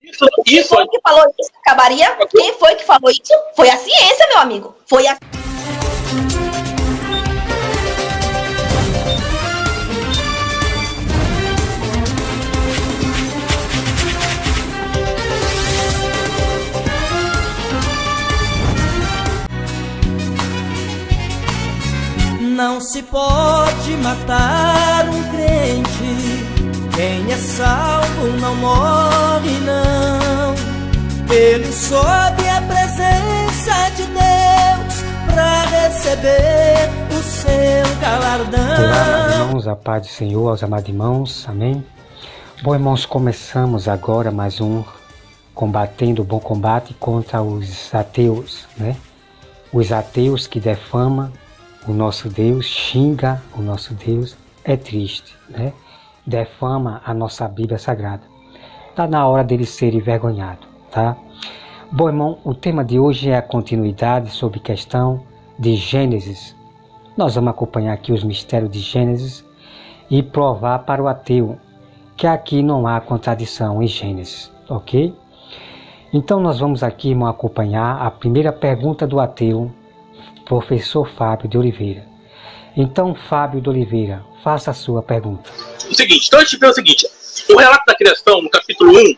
Quem foi que falou isso? Acabaria? Quem foi que falou isso? Foi a ciência, meu amigo. Foi a... Não se pode matar um crente, quem é salvo não morre não. Ele sob a presença de Deus para receber o seu galardão. Olá, irmãos, a paz do Senhor aos amados irmãos, amém? Bom, irmãos, começamos agora mais um combatendo o bom combate contra os ateus, né? Os ateus que defamam o nosso Deus, xinga o nosso Deus, é triste, né? Defama a nossa Bíblia Sagrada. Está na hora dele ser envergonhado, tá? Bom, irmão, o tema de hoje é a continuidade sobre questão de Gênesis. Nós vamos acompanhar aqui os mistérios de Gênesis e provar para o ateu que aqui não há contradição em Gênesis, ok? Então nós vamos aqui, irmão, acompanhar a primeira pergunta do ateu, professor Fábio de Oliveira. Então, Fábio de Oliveira, faça a sua pergunta. O seguinte, então a gente vê o seguinte, o relato da criação, no capítulo 1,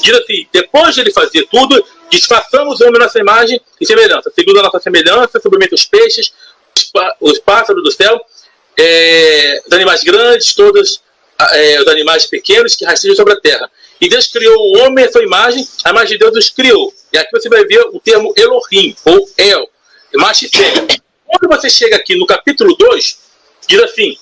diz assim, depois de ele fazer tudo, disfarçamos o homem na nossa imagem e semelhança, segundo a nossa semelhança, submete os peixes, os pássaros do céu, os animais grandes, todos os animais pequenos que rastejam sobre a terra. E Deus criou o homem à sua imagem, a imagem de Deus os criou. E aqui você vai ver o termo Elohim, ou El, macho e fêmea. Quando você chega aqui no capítulo 2, diz assim,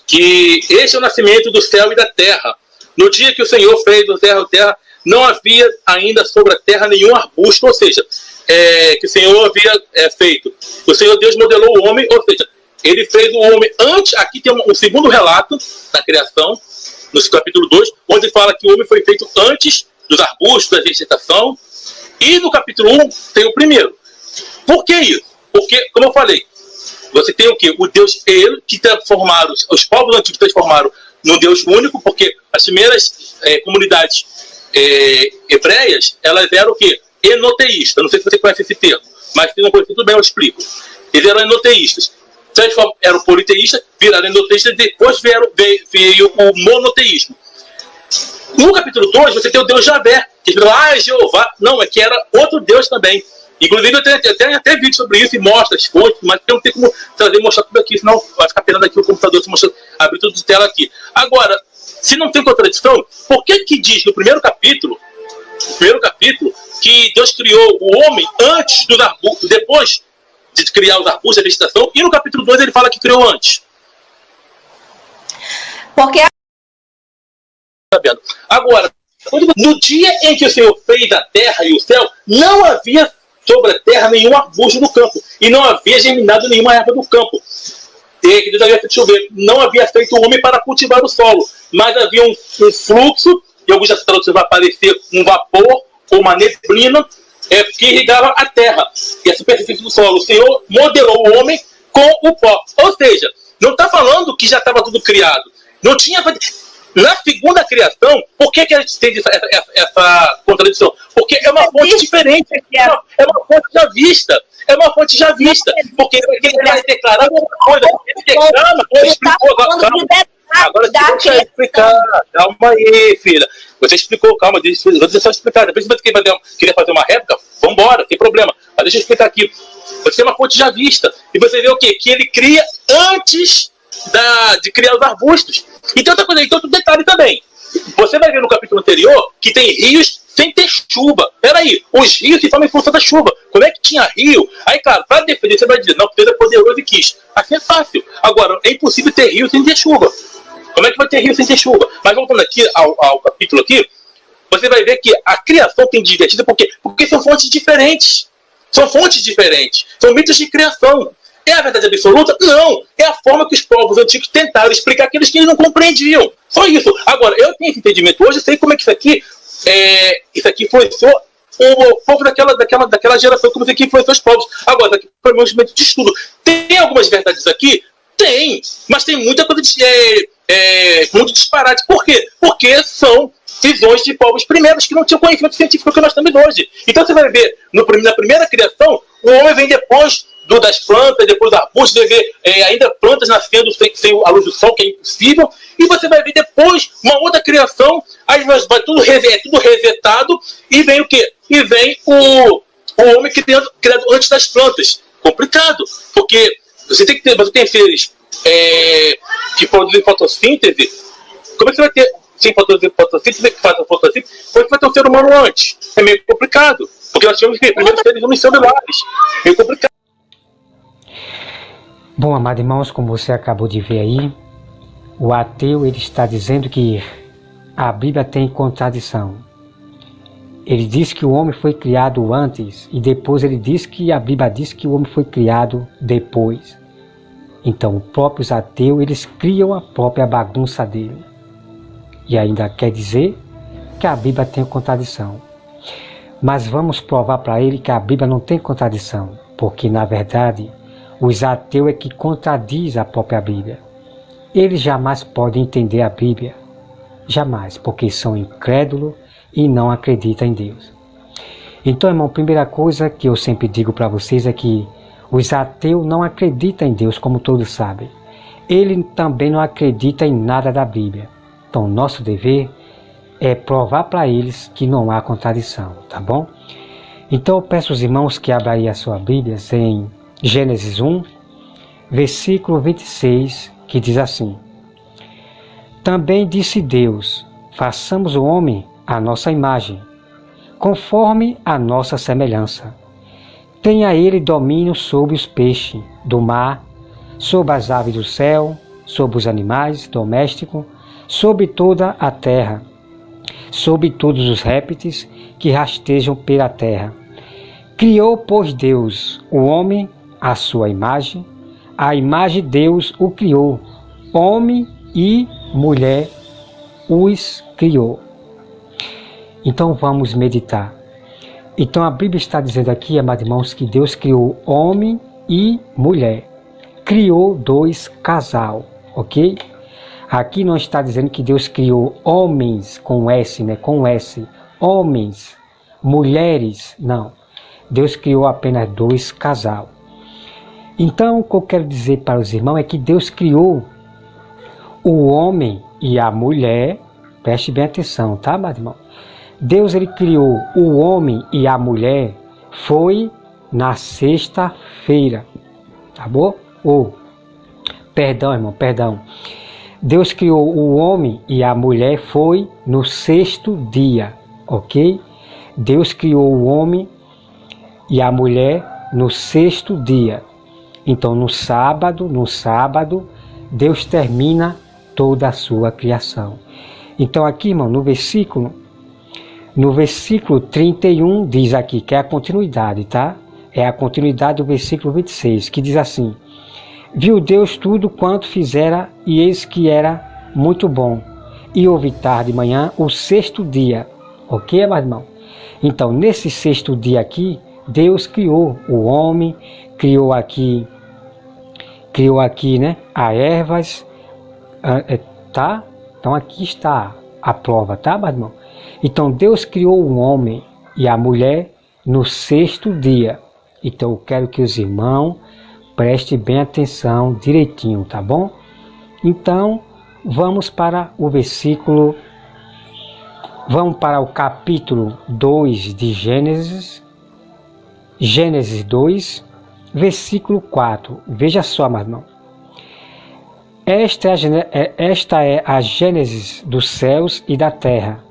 que este é o nascimento do céu e da terra. No dia que o Senhor fez do céu e da terra, não havia ainda sobre a terra nenhum arbusto, ou seja, que o Senhor havia feito. O Senhor Deus modelou o homem, ou seja, ele fez o homem antes. Aqui tem um segundo relato da criação, no capítulo 2, onde fala que o homem foi feito antes dos arbustos, da vegetação. E no capítulo 1 tem o primeiro. Por que isso? Porque, como eu falei, você tem o quê? O Deus ele, que transformaram, os povos antigos transformaram num Deus único, porque as primeiras comunidades hebreias, elas eram o quê? Enoteístas. Não sei se você conhece esse termo, mas se não conhece, tudo bem, eu explico. Eles eram enoteístas. Eram politeístas, viraram enoteístas, e depois veio o monoteísmo. No capítulo 2, você tem o Deus Javé, que virou, Jeová. Não, é que era outro Deus também. Inclusive, eu tenho até vídeo sobre isso e mostra as fontes, mas não tem como trazer e mostrar tudo aqui, senão vai ficar pena daqui o computador se mostrar, abrir tudo de tela aqui. Agora, se não tem contradição, por que diz no primeiro capítulo, que Deus criou o homem antes dos arbustos, depois de criar os arbustos, a vegetação, e no capítulo 2 ele fala que criou antes? Porque... Agora, no dia em que o Senhor fez a terra e o céu, não havia sobre a terra nenhum arbusto do campo, e não havia germinado nenhuma erva do campo. Que Deus havia feito chover. Não havia feito o homem para cultivar o solo, mas havia um fluxo, e alguns das traduções vai aparecer um vapor ou uma neblina que irrigava a terra e a superfície do solo. O Senhor modelou o homem com o pó. Ou seja, não está falando que já estava tudo criado. Não tinha... Na segunda criação, por que a gente tem essa contradição? Porque é uma fonte diferente. É uma fonte já vista. É uma fonte já vista. Porque ele vai declarar uma coisa. Ele declara, ele explicou. Agora deixa eu explicar. Calma aí, filha. Você explicou, calma, deixa eu só explicar. Depois você queria fazer uma réplica, vambora, tem problema. Mas deixa eu explicar aqui. Você tem uma fonte já vista. E você vê o quê? Que ele cria antes de criar os arbustos. Então, outra coisa, então, outro detalhe também. Você vai ver no capítulo anterior que tem rios sem ter chuva. Peraí, os rios se formam em função da chuva. Como é que tinha rio? Aí, claro, para defender, você vai dizer, não, Deus é poderoso e quis. Assim é fácil. Agora, é impossível ter rio sem ter chuva. Como é que vai ter rio sem ter chuva? Mas voltando aqui ao capítulo aqui, você vai ver que a criação tem divertida, porque são fontes diferentes. São fontes diferentes. São mitos de criação. É a verdade absoluta? Não. É a forma que os povos antigos tentaram explicar aqueles que eles não compreendiam. Só isso. Agora, eu tenho esse entendimento hoje, eu sei como é que isso aqui foi só o povo daquela geração, como isso aqui foi só os povos. Agora, isso aqui foi um movimento de estudo. Tem algumas verdades aqui? Tem. Mas tem muita coisa muito disparate. Por quê? Porque são visões de povos primeiros que não tinham conhecimento científico que nós temos hoje. Então você vai ver, na primeira criação, o homem vem depois das plantas, depois dos arbustos, vai ver ainda plantas nascendo sem a luz do sol, que é impossível, e você vai ver depois uma outra criação, aí vai tudo resetado, e vem o quê? E vem o homem criado antes das plantas. Complicado, porque você tem seres que produzem fotossíntese. Como é que você vai ter, sem fotossíntese, que faz a fotossíntese, como é que vai ter um ser humano antes? É meio complicado, porque nós tivemos primeiro seres unicelulares. É meio complicado. Bom, amados irmãos, como você acabou de ver aí, o ateu ele está dizendo que a Bíblia tem contradição. Ele diz que o homem foi criado antes e depois ele diz que a Bíblia diz que o homem foi criado depois. Então, os próprios ateus, eles criam a própria bagunça dele. E ainda quer dizer que a Bíblia tem contradição. Mas vamos provar para ele que a Bíblia não tem contradição, porque na verdade os ateus é que contradiz a própria Bíblia. Eles jamais podem entender a Bíblia, jamais, porque são incrédulos e não acreditam em Deus. Então, irmão, a primeira coisa que eu sempre digo para vocês é que os ateus não acreditam em Deus, como todos sabem. Ele também não acredita em nada da Bíblia. Então, nosso dever é provar para eles que não há contradição, tá bom? Então, eu peço aos irmãos que abram aí a sua Bíblia em Gênesis 1, versículo 26, que diz assim: Também disse Deus, façamos o homem à nossa imagem, conforme a nossa semelhança. Tenha ele domínio sobre os peixes do mar, sobre as aves do céu, sobre os animais domésticos, sobre toda a terra, sobre todos os répteis que rastejam pela terra. Criou, pois, Deus o homem à sua imagem, a imagem de Deus o criou, homem e mulher os criou. Então vamos meditar. Então a Bíblia está dizendo aqui, amados irmãos, que Deus criou homem e mulher. Criou dois casal, ok? Aqui não está dizendo que Deus criou homens com S, né? Com S. Homens, mulheres, não. Deus criou apenas dois casal. Então o que eu quero dizer para os irmãos é que Deus criou o homem e a mulher. Preste bem atenção, tá, amado irmão? Deus ele criou o homem e a mulher foi na sexta-feira, tá bom? Perdão, irmão, perdão. Deus criou o homem e a mulher foi no sexto dia, ok? Deus criou o homem e a mulher no sexto dia. Então no sábado, Deus termina toda a sua criação. Então aqui, irmão, no versículo 31 diz aqui, que é a continuidade, tá? É a continuidade do versículo 26, que diz assim: Viu Deus tudo quanto fizera, e eis que era muito bom. E houve tarde de manhã o sexto dia. Ok, meu irmão? Então, nesse sexto dia aqui, Deus criou o homem, criou aqui, né, as ervas, tá? Então aqui está a prova, tá, meu irmão? Então Deus criou o homem e a mulher no sexto dia. Então eu quero que os irmãos prestem bem atenção direitinho, tá bom? Então vamos para o versículo, vamos para o capítulo 2 de Gênesis, Gênesis 2, versículo 4. Veja só, meu irmão. Esta é a Gênesis dos céus e da terra.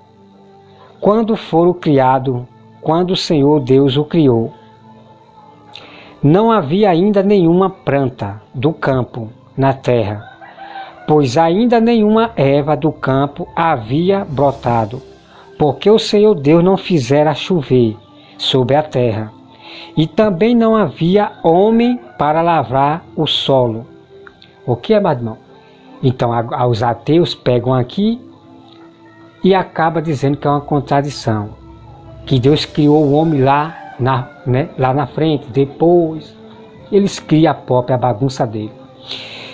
Quando foram criados, quando o Senhor Deus o criou, não havia ainda nenhuma planta do campo na terra, pois ainda nenhuma erva do campo havia brotado, porque o Senhor Deus não fizera chover sobre a terra, e também não havia homem para lavrar o solo. O que é, meu irmão? Então os ateus pegam aqui e acaba dizendo que é uma contradição, que Deus criou o homem lá na frente, depois eles criam a própria bagunça dele.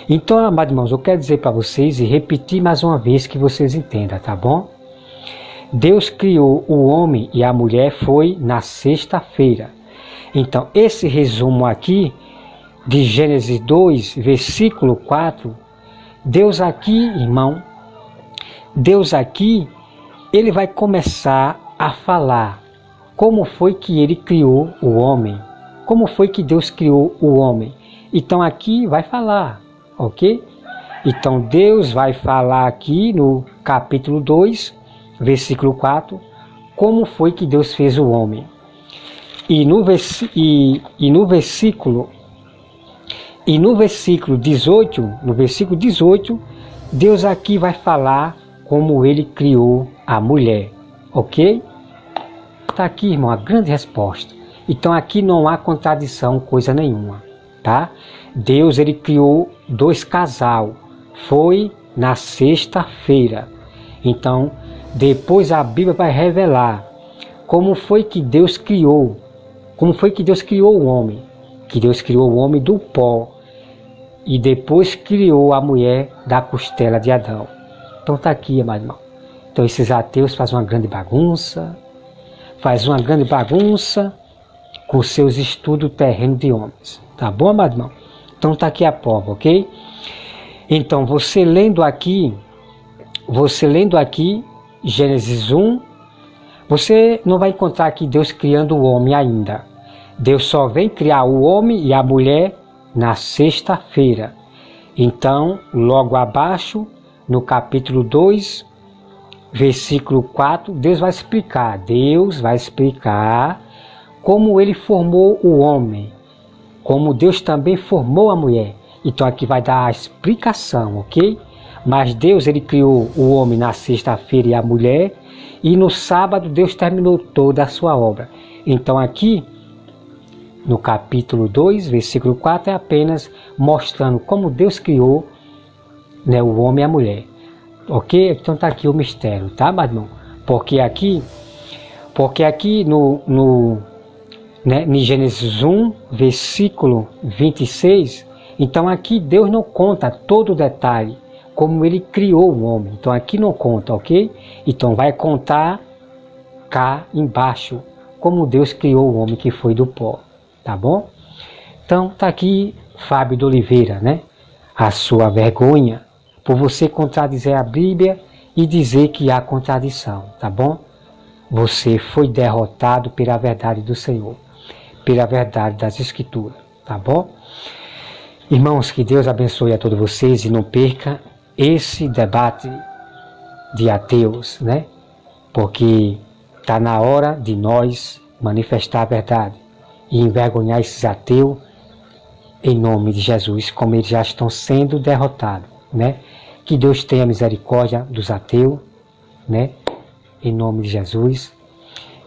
Então, amados irmãos, eu quero dizer para vocês e repetir mais uma vez que vocês entendam, tá bom? Deus criou o homem e a mulher foi na sexta-feira. Então, esse resumo aqui de Gênesis 2, versículo 4, Deus aqui, irmão, Deus aqui, ele vai começar a falar como foi que ele criou o homem, como foi que Deus criou o homem. Então aqui vai falar, ok? Então Deus vai falar aqui no capítulo 2, versículo 4, como foi que Deus fez o homem. E no versículo 18, Deus aqui vai falar como ele criou a mulher, ok? Está aqui, irmão, a grande resposta. Então aqui não há contradição, coisa nenhuma, tá? Deus, ele criou 2 casal, foi na sexta-feira. Então, depois a Bíblia vai revelar como foi que Deus criou, o homem. Que Deus criou o homem do pó e depois criou a mulher da costela de Adão. Então está aqui, amado irmão. Então esses ateus fazem uma grande bagunça, com seus estudos terrenos de homens. Tá bom, amado irmão? Então está aqui a prova, ok? Então você lendo aqui Gênesis 1, você não vai encontrar aqui Deus criando o homem ainda. Deus só vem criar o homem e a mulher na sexta-feira. Então, logo abaixo, no capítulo 2, versículo 4, Deus vai explicar como ele formou o homem, como Deus também formou a mulher. Então aqui vai dar a explicação, ok? Mas Deus, ele criou o homem na sexta-feira e a mulher, e no sábado Deus terminou toda a sua obra. Então aqui, no capítulo 2, versículo 4, é apenas mostrando como Deus criou, né, o homem e a mulher. Ok? Então está aqui o mistério, tá, meu irmão? Porque aqui em Gênesis 1, versículo 26, então aqui Deus não conta todo o detalhe, como ele criou o homem. Então aqui não conta, ok? Então vai contar cá embaixo, como Deus criou o homem que foi do pó. Tá bom? Então tá aqui Fábio de Oliveira, né? A sua vergonha por você contradizer a Bíblia e dizer que há contradição, tá bom? Você foi derrotado pela verdade do Senhor, pela verdade das Escrituras, tá bom? Irmãos, que Deus abençoe a todos vocês e não perca esse debate de ateus, né? Porque tá na hora de nós manifestar a verdade e envergonhar esses ateus em nome de Jesus, como eles já estão sendo derrotados, né? Que Deus tenha misericórdia dos ateus, né? Em nome de Jesus.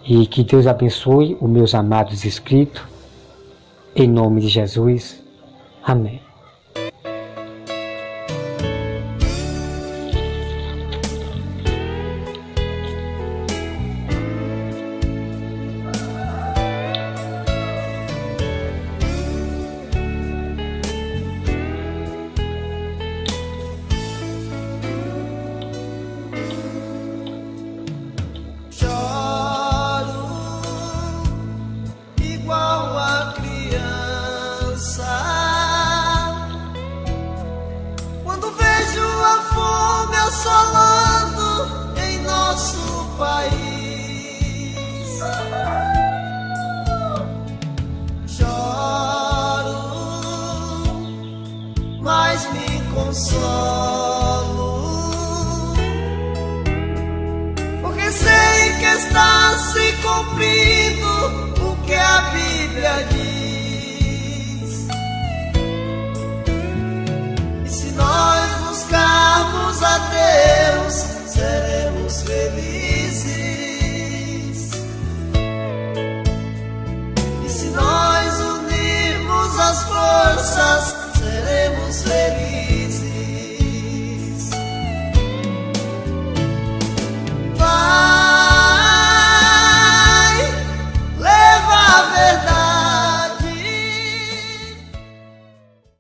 E que Deus abençoe os meus amados inscritos, em nome de Jesus. Amém. assolando em nosso país. Choro, mas me consolo, porque sei que está se cumprindo o que a Bíblia diz.